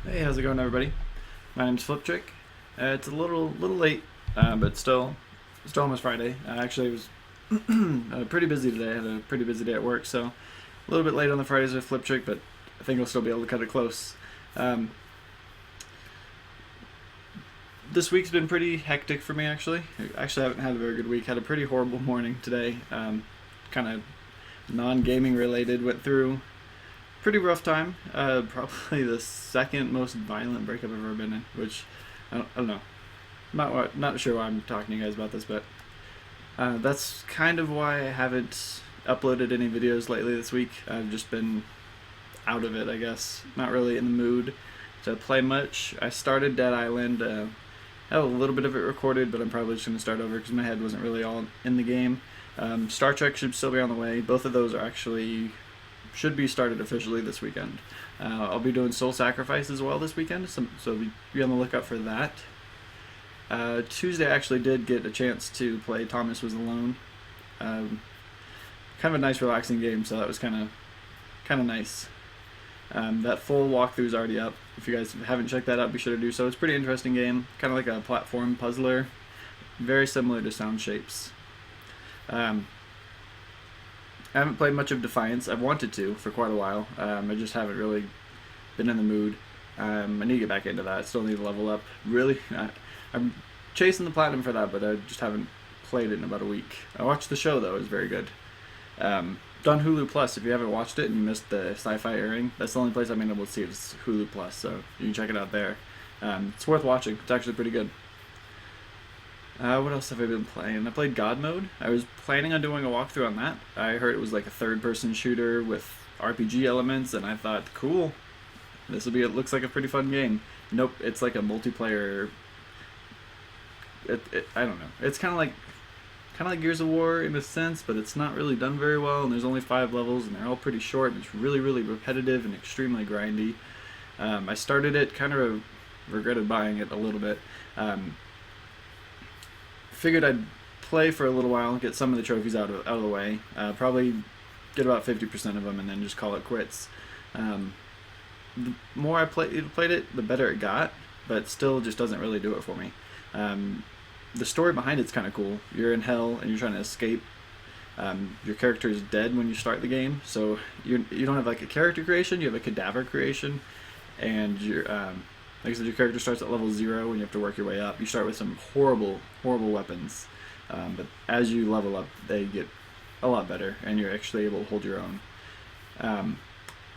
Hey, how's it going, everybody? My name's Fliptriq. It's a little late, but still almost Friday. Actually, I was pretty busy today. I had a pretty busy day at work, so a little bit late on the Fridays with Fliptriq, but I think I'll still be able to cut it close. Um, this week's been pretty hectic for me, actually. I haven't had a very good week. Had a pretty horrible morning today. Kind of non-gaming related. Went through pretty rough time. Probably the second most violent breakup I've ever been in, which I don't know. Not sure why I'm talking to you guys about this, but that's kind of why I haven't uploaded any videos lately this week. I've just been out of it, I guess. Not really in the mood to play much. I started Dead Island. I have a little bit of it recorded, but I'm probably just going to start over because my head wasn't really all in the game. Star Trek should still be on the way. Both of those are actually should be started officially this weekend. I'll be doing Soul Sacrifice as well this weekend, so be on the lookout for that. Tuesday I actually did get a chance to play Thomas Was Alone. Kind of a nice relaxing game, so that was kind of nice. That full walkthrough is already up. If you guys haven't checked that out, be sure to do so. It's a pretty interesting game, kind of like a platform puzzler, very similar to Sound Shapes. I haven't played much of Defiance. I've wanted to for quite a while. I just haven't really been in the mood. I need to get back into that. I still need to level up. Really, I'm chasing the platinum for that, but I just haven't played it in about a week. I watched the show though; it was very good. It's on Hulu Plus. If you haven't watched it and you missed the sci-fi airing, that's the only place I've been able to see it. It's Hulu Plus, so you can check it out there. It's worth watching. It's actually pretty good. What else have I been playing? I played God Mode. I was planning on doing a walkthrough on that. I heard it was like a third-person shooter with RPG elements, and I thought, cool. It looks like a pretty fun game. Nope, it's like a multiplayer. I don't know. It's kind of like Gears of War in a sense, but it's not really done very well. And there's only 5 levels, and they're all pretty short. And it's really repetitive and extremely grindy. I started it, kind of regretted buying it a little bit. Figured I'd play for a little while, get some of the trophies out of the way, probably get about 50% of them, and then just call it quits. The more I played it, the better it got, but still just doesn't really do it for me. The story behind it's kind of cool. You're in hell and you're trying to escape. Your character is dead when you start the game, so you don't have like a character creation. You have a cadaver creation, and like I said, your character starts at level 0 and you have to work your way up. You start with some horrible weapons, but as you level up, they get a lot better, and you're actually able to hold your own.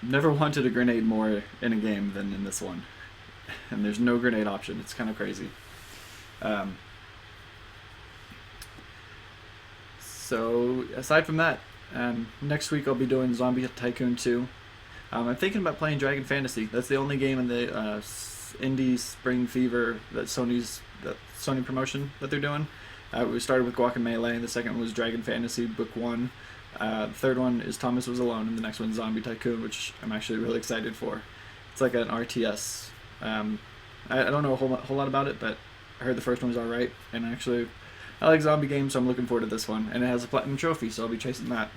Never wanted a grenade more in a game than in this one, and there's no grenade option. It's kind of crazy. So aside from that, next week I'll be doing Zombie Tycoon 2. I'm thinking about playing Dragon Fantasy. That's the only game in the Indie Spring Fever that Sony promotion that they're doing. We started with Guacamelee, the second one was Dragon Fantasy Book 1. The third one is Thomas Was Alone, and the next one's Zombie Tycoon, which I'm actually really excited for. It's like an RTS. I don't know a whole lot about it, but I heard the first one was alright, and I like zombie games, so I'm looking forward to this one. And it has a platinum trophy, so I'll be chasing that.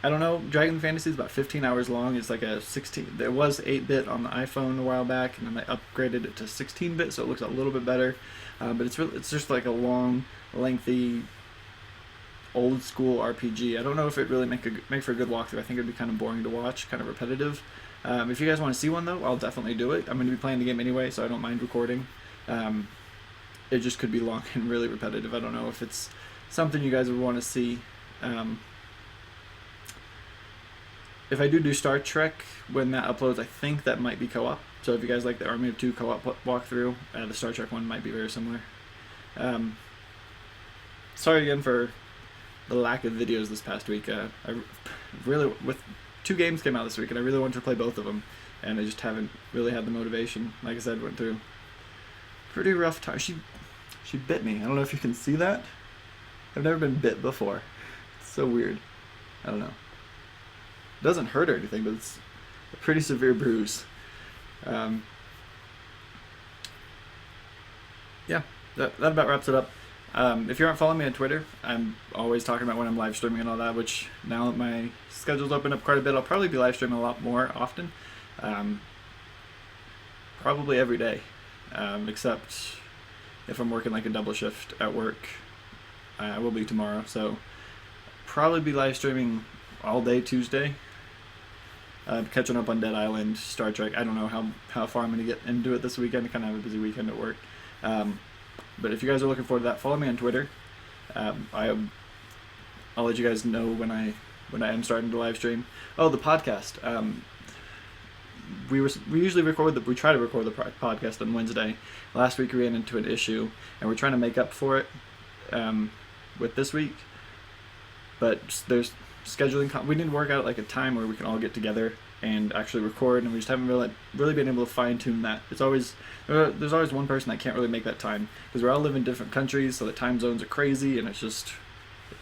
I don't know, Dragon Fantasy is about 15 hours long. It's like a 16. There was 8-bit on the iPhone a while back, and then I upgraded it to 16-bit, so it looks a little bit better. But it's just like a long, lengthy, old school RPG. I don't know if it really make for a good walkthrough. I think it'd be kind of boring to watch, kind of repetitive. If you guys want to see one though, I'll definitely do it. I'm going to be playing the game anyway, so I don't mind recording. It just could be long and really repetitive. I don't know if it's something you guys would want to see. If I do Star Trek, when that uploads, I think that might be co-op. So if you guys like the Army of Two co-op walkthrough, the Star Trek one might be very similar. Sorry again for the lack of videos this past week. With 2 games came out this week, and I really wanted to play both of them, and I just haven't really had the motivation. Like I said, went through pretty rough time. She bit me. I don't know if you can see that. I've never been bit before. It's so weird. I don't know. It doesn't hurt or anything, but it's a pretty severe bruise. Yeah, that about wraps it up. If you aren't following me on Twitter, I'm always talking about when I'm live streaming and all that, which now that my schedule's opened up quite a bit, I'll probably be live streaming a lot more often. probably every day, except if I'm working like a double shift at work. I will be tomorrow, so probably be live streaming all day Tuesday. Catching up on Dead Island, Star Trek. I don't know how far I'm going to get into it this weekend. I kind of have a busy weekend at work. But if you guys are looking forward to that, follow me on Twitter. I'll let you guys know when I am starting to live stream. Oh, the podcast. We usually we try to record the podcast on Wednesday. Last week we ran into an issue, and we're trying to make up for it with this week. But there's scheduling. We need to work out like a time where we can all get together and actually record, and we just haven't really been able to fine tune that. There's always one person that can't really make that time because we all live in different countries, so the time zones are crazy, and it's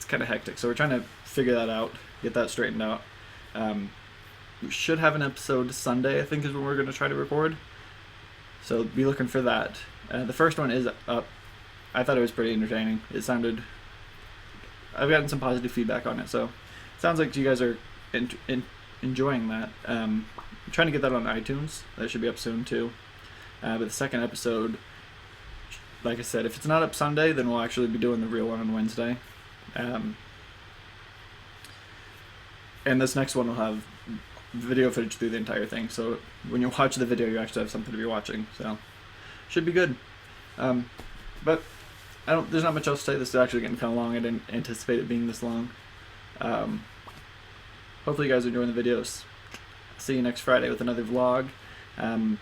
kind of hectic. So we're trying to figure that out, get that straightened out. We should have an episode Sunday, I think, is when we're going to try to record. So be looking for that. The first one is up. I thought it was pretty entertaining. I've gotten some positive feedback on it, so it sounds like you guys are enjoying that. I'm trying to get that on iTunes. That should be up soon too. But the second episode, like I said, if it's not up Sunday, then we'll actually be doing the real one on Wednesday. And this next one will have video footage through the entire thing, so when you watch the video, you actually have something to be watching. So should be good. But there's not much else to say. This is actually getting kind of long. I didn't anticipate it being this long. Hopefully you guys are enjoying the videos. See you next Friday with another vlog. My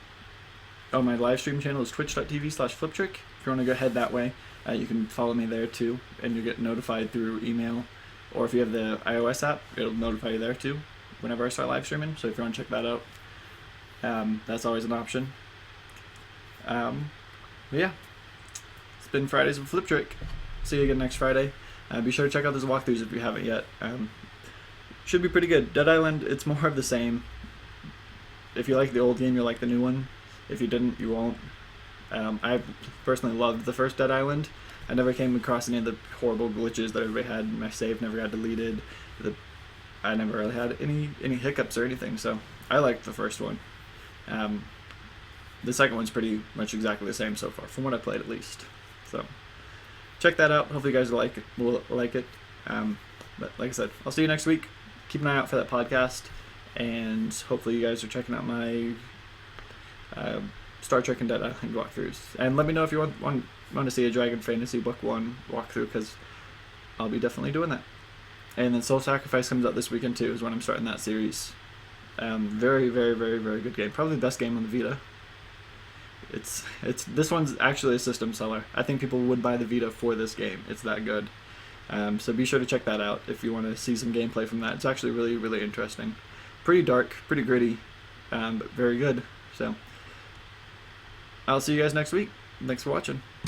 live stream channel is twitch.tv/Fliptriq. If you want to go ahead that way, you can follow me there too, and you get notified through email. Or if you have the iOS app, it'll notify you there too whenever I start live streaming. So if you want to check that out, that's always an option. But yeah, it's been Fridays with Fliptriq. See you again next Friday. Be sure to check out those walkthroughs if you haven't yet. Should be pretty good. Dead Island, it's more of the same. If you like the old game, you'll like the new one. If you didn't, you won't. I personally loved the first Dead Island. I never came across any of the horrible glitches that everybody had. My save never got deleted. I never really had any hiccups or anything, so I liked the first one. The second one's pretty much exactly the same so far, from what I played at least. So check that out. Hopefully you guys will like it. But like I said, I'll see you next week. Keep an eye out for that podcast, and hopefully you guys are checking out my Star Trek and Dead Island walkthroughs. And let me know if you want to see a Dragon Fantasy Book 1 walkthrough, because I'll be definitely doing that. And then Soul Sacrifice comes out this weekend too, is when I'm starting that series. Very, very, very, very good game. Probably the best game on the Vita. This one's actually a system seller. I think people would buy the Vita for this game. It's that good. So be sure to check that out if you want to see some gameplay from that. It's actually really, really interesting. Pretty dark, pretty gritty, but very good. So I'll see you guys next week. Thanks for watching.